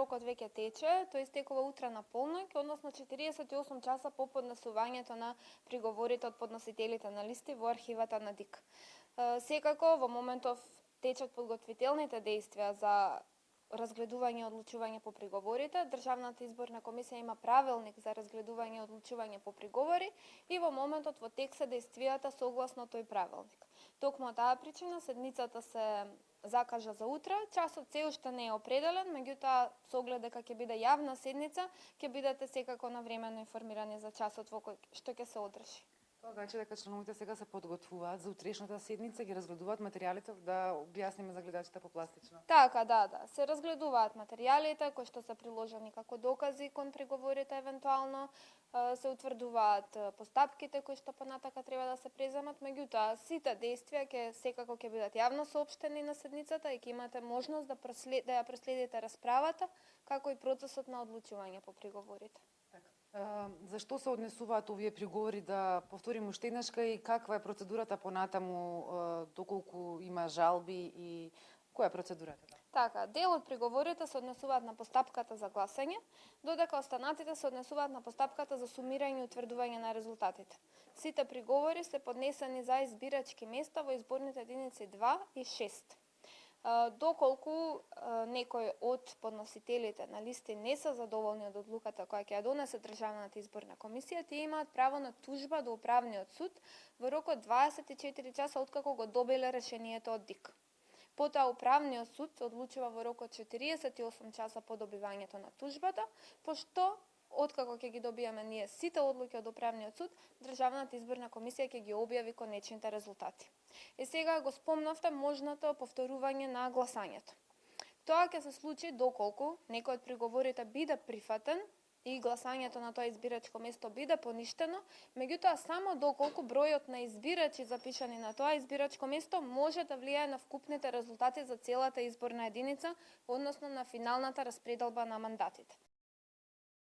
рокот веќе тече, тој истекува утре на полноќ, односно 48 часа по поднесувањето на приговорите од подносителите на листи во архивата на ДИК. Секако, во моментов течат подготвителните действија за разгледување и одлучување по приговорите. Државната изборна комисија има правилник за разгледување и одлучување по приговори и во моментот во тек се действијата согласно тој правилник. Токму од таа причина седницата се закажа за утре, часот се уште не е определен, меѓутоа со оглед дека ќе биде јавна седница, ќе бидете секако навремено информирани за часот во кој што ќе се одржи. Тоа значи дека членовите сега се подготвуваат за утрешната седница, ги разгледуваат материјалите, да објасниме за гледачите попластично. Така, да. Се разгледуваат материјалите кои што се приложени како докази кон приговорите евентуално, се утврдуваат постапките кои што понатака треба да се преземат, меѓутоа сите действија секако ќе бидат јавно соопштени на седницата и ќе имате можност да ја проследите расправата, како и процесот на одлучување по приговорите. Зашто се однесуваат овие приговори, да повторим уште еднашка, и каква е процедурата понатаму, доколку има жалби и која е процедурата? Така, дел од приговорите се однесуваат на постапката за гласање, додека останатите се однесуваат на постапката за сумирање и утврдување на резултатите. Сите приговори се поднесени за избирачки места во изборните единици 2 и 6. Доколку некој од подносителите на листи не се задоволни од одлуката која ќе ја донесе Државната изборна комисија, тие имаат право на тужба до управниот суд во рок од 24 часа откако го добиле решението од ДИК. Потоа управниот суд одлучува во рок од 48 часа по добивањето на тужбата, пошто откако ќе ги добиеме ние сите одлуки од управниот суд, Државната изборна комисија ќе ги објави конечните резултати. И сега го спомнавте можното повторување на гласањето. Тоа ќе се случи доколку некој од приговорите биде прифатен и гласањето на тоа избирачко место биде поништено, меѓутоа само доколку бројот на избирачи запишани на тоа избирачко место може да влијае на вкупните резултати за целата изборна единица, односно на финалната распределба на мандатите.